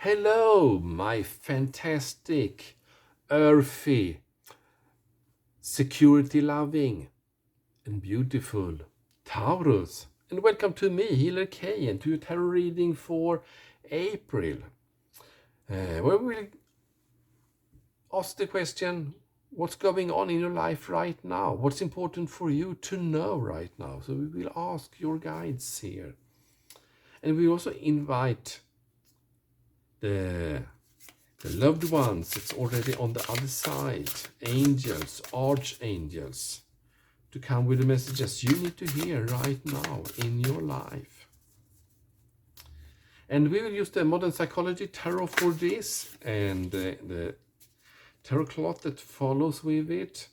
Hello, my fantastic, earthy, security-loving, and beautiful Taurus. And welcome to me, Healer K, and to your tarot reading for April, where we'll ask the question, what's going on in your life right now? What's important for you to know right now? So we will ask your guides here. And we also invite the loved ones, it's already on the other side, angels, archangels, to come with the messages you need to hear right now in your life. And we will use the Modern Psychology Tarot for this, and the tarot cloth that follows with it.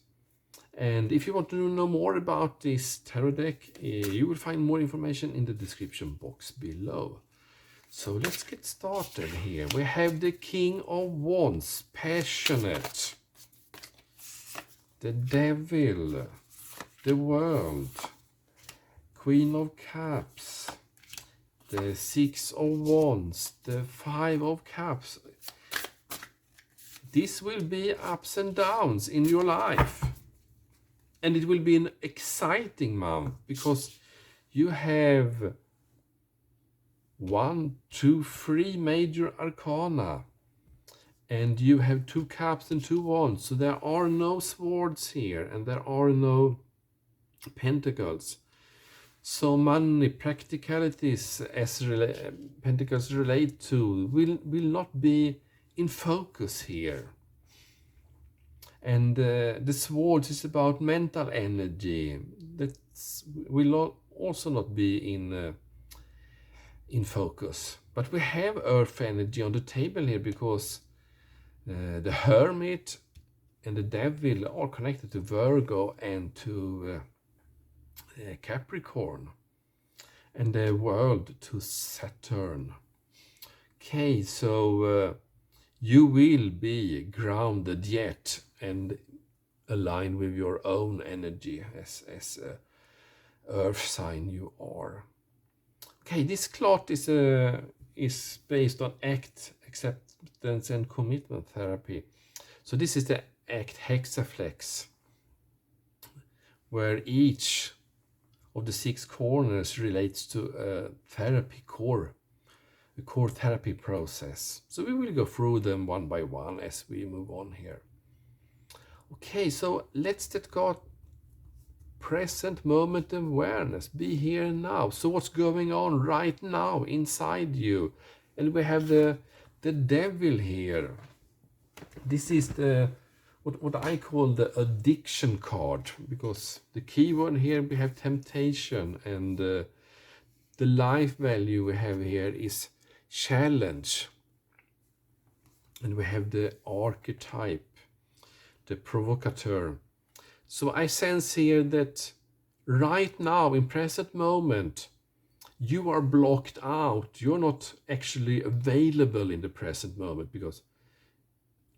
And if you want to know more about this tarot deck, you will find more information in the description box below. So let's get started here. We have the King of Wands, passionate, the Devil, the World, Queen of Cups, the Six of Wands, the Five of Cups. This will be ups and downs in your life. And it will be an exciting month because you have 1, 2, 3 major arcana, and you have 2 cups and 2 wands, so there are no swords here and there are no pentacles. So money, practicalities as pentacles relate to will not be in focus here. And the swords is about mental energy that will also not be in focus. But we have earth energy on the table here because the Hermit and the Devil are connected to Virgo and to Capricorn, and the World to Saturn. Okay, so you will be grounded yet and aligned with your own energy as a earth sign you are. Okay, this cloth is based on ACT, acceptance and commitment therapy. So this is the ACT hexaflex, where each of the 6 corners relates to a therapy core, a core therapy process. So we will go through them one by one as we move on here. Okay, so let's get got present moment awareness, be here and now. So what's going on right now inside you? And we have the Devil here. This is the what I call the addiction card, because the key one here we have temptation, and the life value we have here is challenge. And we have the archetype, the provocateur. So I sense here that right now, in present moment, you are blocked out. You're not actually available in the present moment because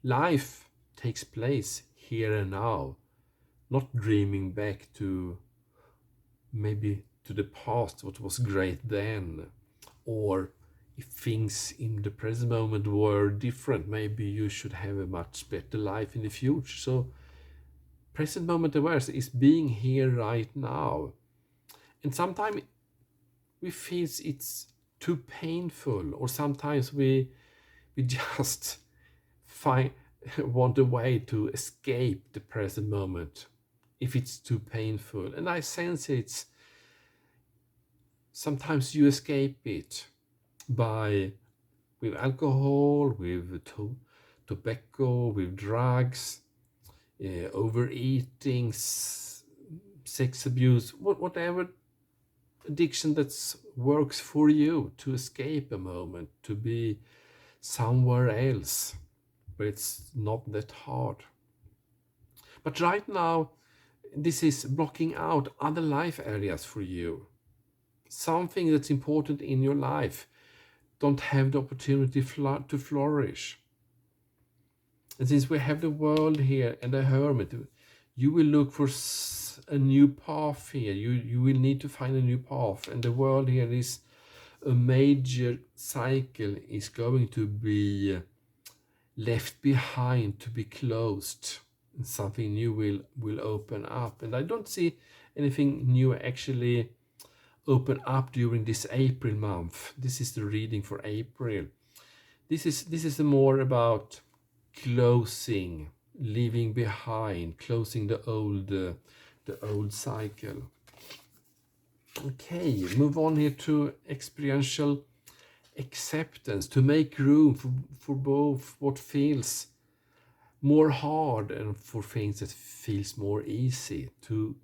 life takes place here and now, not dreaming back to maybe to the past, what was great then, or if things in the present moment were different, maybe you should have a much better life in the future. So present moment awareness is being here right now. And sometimes we feel it's too painful, or sometimes we just want a way to escape the present moment if it's too painful. And I sense it's sometimes you escape it with alcohol, with tobacco, with drugs, overeating, sex abuse, whatever addiction that works for you to escape a moment, to be somewhere else where it's not that hard. But right now, this is blocking out other life areas for you. Something that's important in your life don't have the opportunity to flourish. And since we have the World here and the Hermit, you will look for a new path here. You will need to find a new path. And the World here is a major cycle is going to be left behind, to be closed, and something new will open up. And I don't see anything new actually open up during this April month. This is the reading for April. This is more about closing, leaving behind, closing the old cycle. Okay, move on here to experiential acceptance, to make room for both what feels more hard and for things that feels more easy, to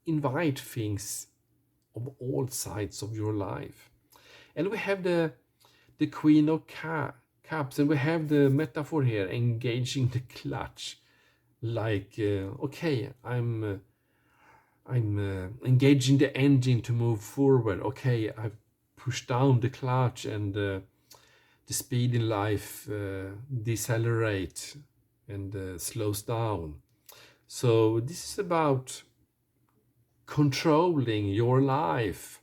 invite things of all sides of your life. And we have the Queen of Cups, and we have the metaphor here, engaging the clutch. Like, okay, I'm engaging the engine to move forward. Okay, I push down the clutch, and the speed in life decelerate and slows down. So this is about controlling your life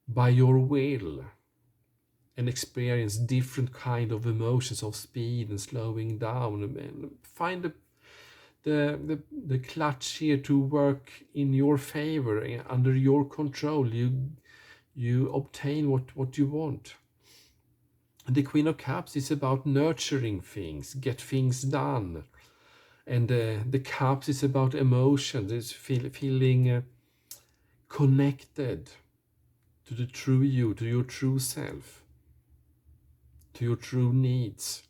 by your will, and experience different kind of emotions of speed and slowing down, and find the clutch here to work in your favor, under your control. You obtain what you want. And the Queen of Cups is about nurturing things, get things done. And the Cups is about emotions. It's feeling connected to the true you, to your true self, to your true needs.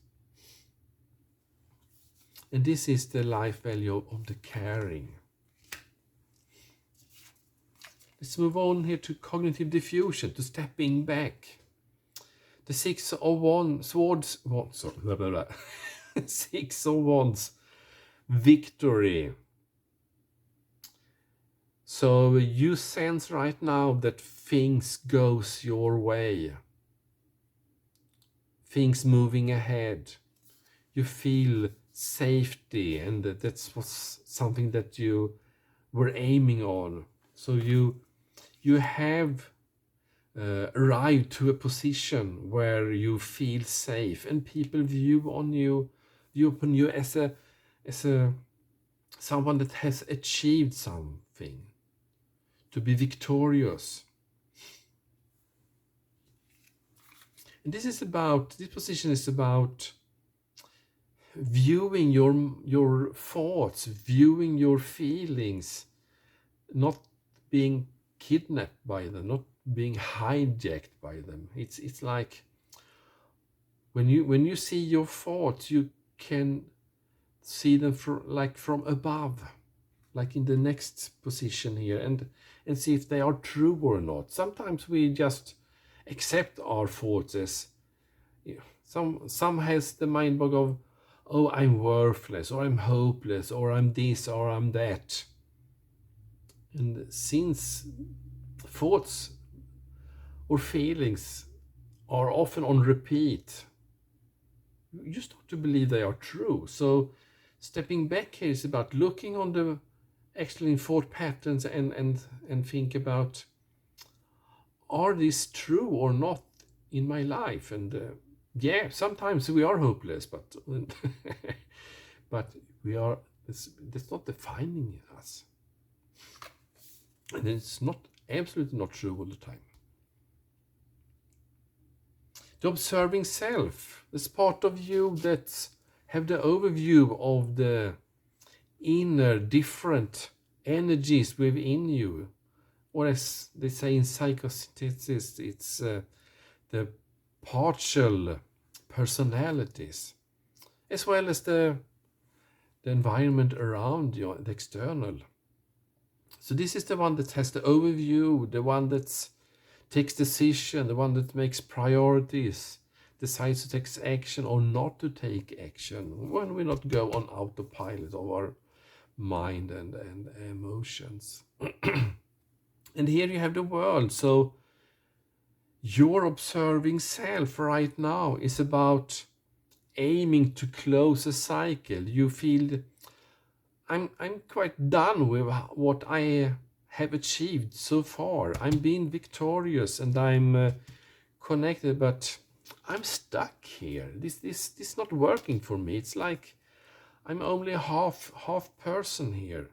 And this is the life value of the caring. Let's move on here to cognitive diffusion, to stepping back. The Six of Wands, Six of Wands, victory. So you sense right now that things goes your way. Things moving ahead. You feel safety, and that's something that you were aiming on. So you have arrived to a position where you feel safe, and people view upon you as someone that has achieved something, to be victorious. And this position is about viewing your thoughts, viewing your feelings, not being kidnapped by them, not being hijacked by them. It's like when you see your thoughts, you can see them from above, like in the next position here, and see if they are true or not. Sometimes we just accept our thoughts as, some has the mind bug of, oh, I'm worthless, or I'm hopeless, or I'm this, or I'm that. And since thoughts or feelings are often on repeat, you start to believe they are true. So stepping back here is about looking on the excellent thought patterns and think about, are these true or not in my life? And yeah, sometimes we are hopeless, but but we are. That's not defining us, and it's not absolutely not true all the time. The observing self, this part of you that have the overview of the inner different energies within you, or as they say in psychosynthesis, it's the partial personalities, as well as the environment around you, the external. So this is the one that has the overview, the one that takes decision, the one that makes priorities, decides to take action or not to take action, when we not go on autopilot of our mind and emotions. And here you have the world. So your observing self right now is about aiming to close a cycle. You feel, I'm quite done with what I have achieved so far. I'm being victorious and I'm connected, but I'm stuck here. This not working for me. It's like I'm only a half person here.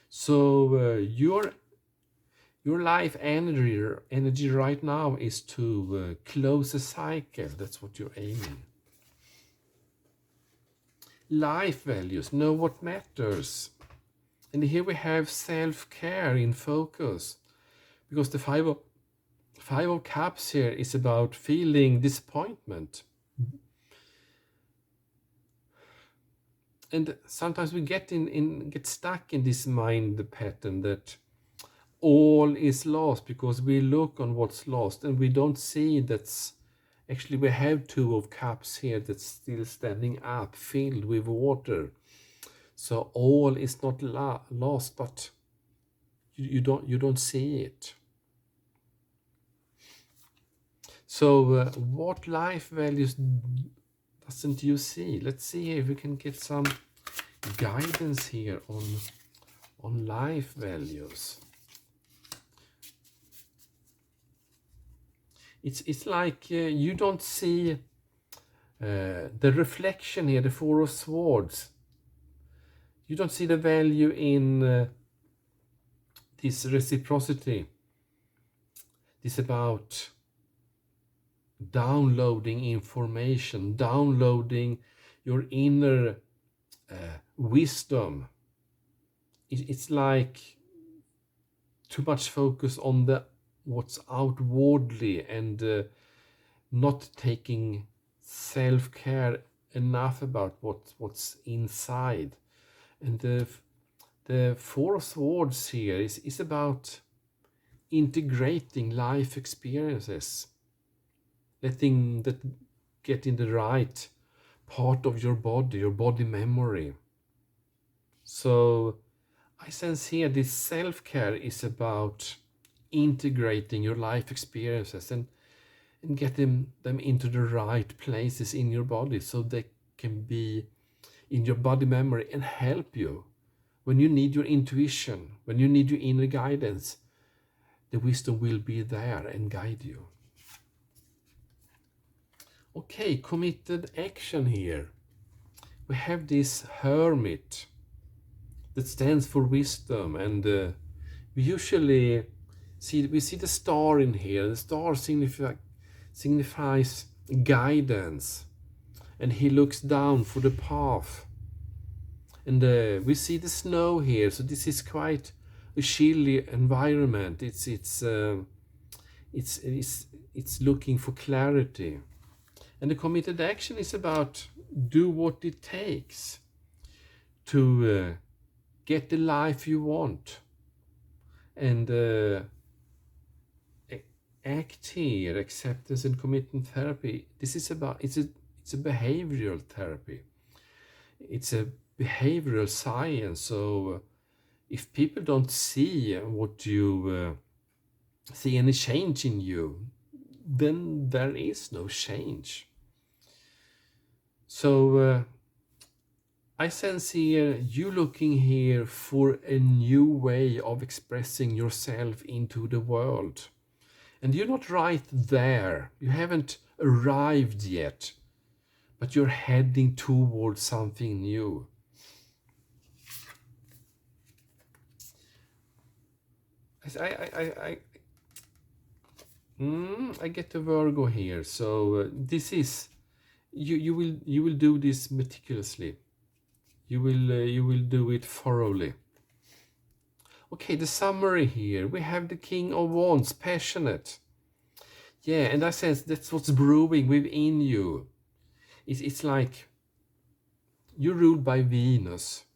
So your life energy right now is to close a cycle. That's what you're aiming. Life values, know what matters. And here we have self-care in focus, because the five of cups here is about feeling disappointment. And sometimes we get stuck in this mind pattern that all is lost, because we look on what's lost and we don't see that's actually we have two of cups here that's still standing up, filled with water. So all is not lost, but you don't see it. So what life values doesn't you see? Let's see if we can get some guidance here on life values. It's like you don't see the reflection here, the Four of Swords. You don't see the value in this reciprocity. This about downloading information, downloading your inner wisdom. It's like too much focus on what's outwardly and not taking self-care enough about what's inside. And the Four of Swords here is about integrating life experiences, letting that get in the right part of your body memory. So I sense here this self-care is about integrating your life experiences and getting them into the right places in your body, so they can be in your body memory and help you when you need your intuition, when you need your inner guidance. The wisdom will be there and guide you. Okay, committed action here. We have this Hermit that stands for wisdom, and we usually see the star in here. The star signifies guidance, and he looks down for the path. And we see the snow here, so this is quite a chilly environment. It's looking for clarity. And the committed action is about do what it takes to get the life you want. And act here, acceptance and commitment therapy. This is about, it's a behavioral therapy. It's a behavioral science. So if people don't see what you see any change in you, then there is no change. So I sense here you looking here for a new way of expressing yourself into the world. And you're not right there. You haven't arrived yet, but you're heading towards something new. I get the Virgo here. So this is you will do this meticulously. You will do it thoroughly. Okay, the summary here. We have the King of Wands, passionate. Yeah, and I sense that's what's brewing within you. It's like you're ruled by Venus.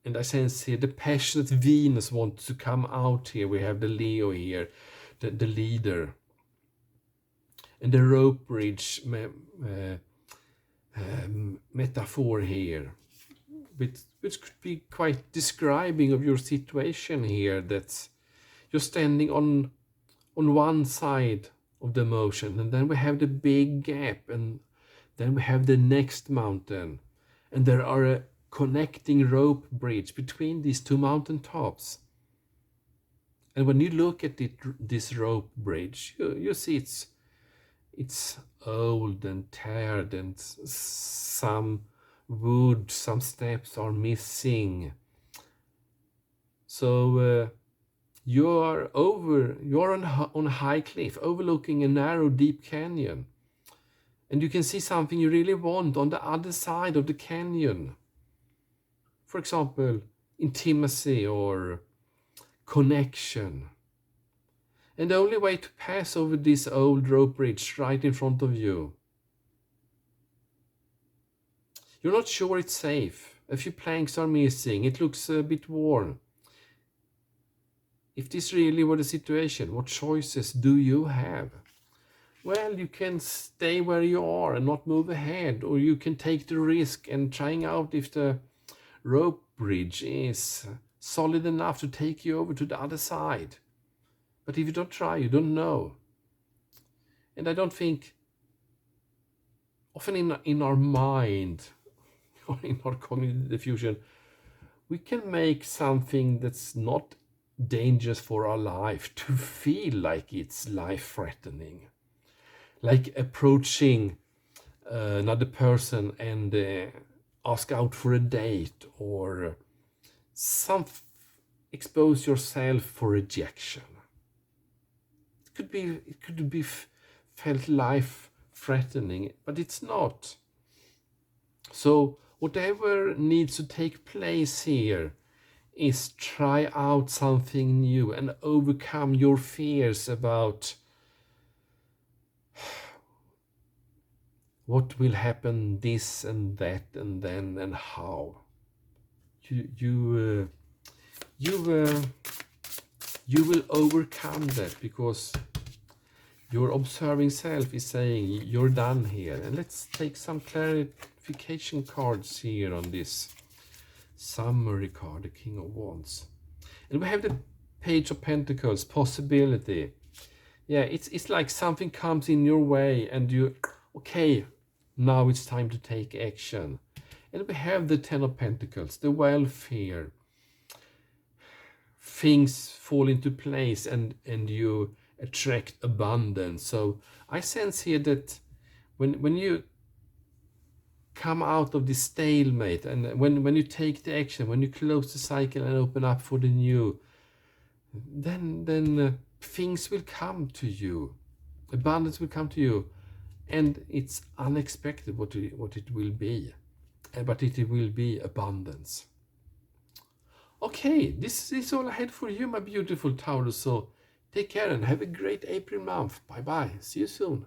And I sense here the passionate Venus wants to come out here. We have the Leo here, the leader. And the rope bridge metaphor here, which could be quite describing of your situation here, that you're standing on one side of the mountain, and then we have the big gap, and then we have the next mountain, and there are a connecting rope bridge between these two mountain tops. And when you look at this rope bridge, you see it's old and tired, and some wood, some steps are missing. So you're on a high cliff overlooking a narrow, deep canyon. And you can see something you really want on the other side of the canyon. For example, intimacy or connection. And the only way to pass over this old rope bridge right in front of you. You're not sure it's safe. A few planks are missing. It looks a bit worn. If this really were the situation, what choices do you have? Well, you can stay where you are and not move ahead, or you can take the risk and trying out if the rope bridge is solid enough to take you over to the other side. But if you don't try, you don't know. And I don't think, often in our mind, or in our cognitive diffusion, we can make something that's not dangerous for our life to feel like it's life-threatening. Like approaching another person and ask out for a date, or expose yourself for rejection. It could be felt life-threatening, but it's not. So whatever needs to take place here is try out something new and overcome your fears about what will happen, this and that and then and how. You will overcome that, because your observing self is saying you're done here. And let's take some clarification cards here on this summary card, the King of Wands. And we have the Page of Pentacles, possibility. Yeah, it's like something comes in your way and you, okay, now it's time to take action. And we have the Ten of Pentacles, the welfare. Things fall into place and you attract abundance. So I sense here that when you come out of this stalemate, and when you take the action, when you close the cycle and open up for the new, then things will come to you. Abundance will come to you, and it's unexpected what it will be, but it will be abundance. Okay, this is all I had for you, my beautiful Taurus. So take care and have a great April month. Bye bye. See you soon.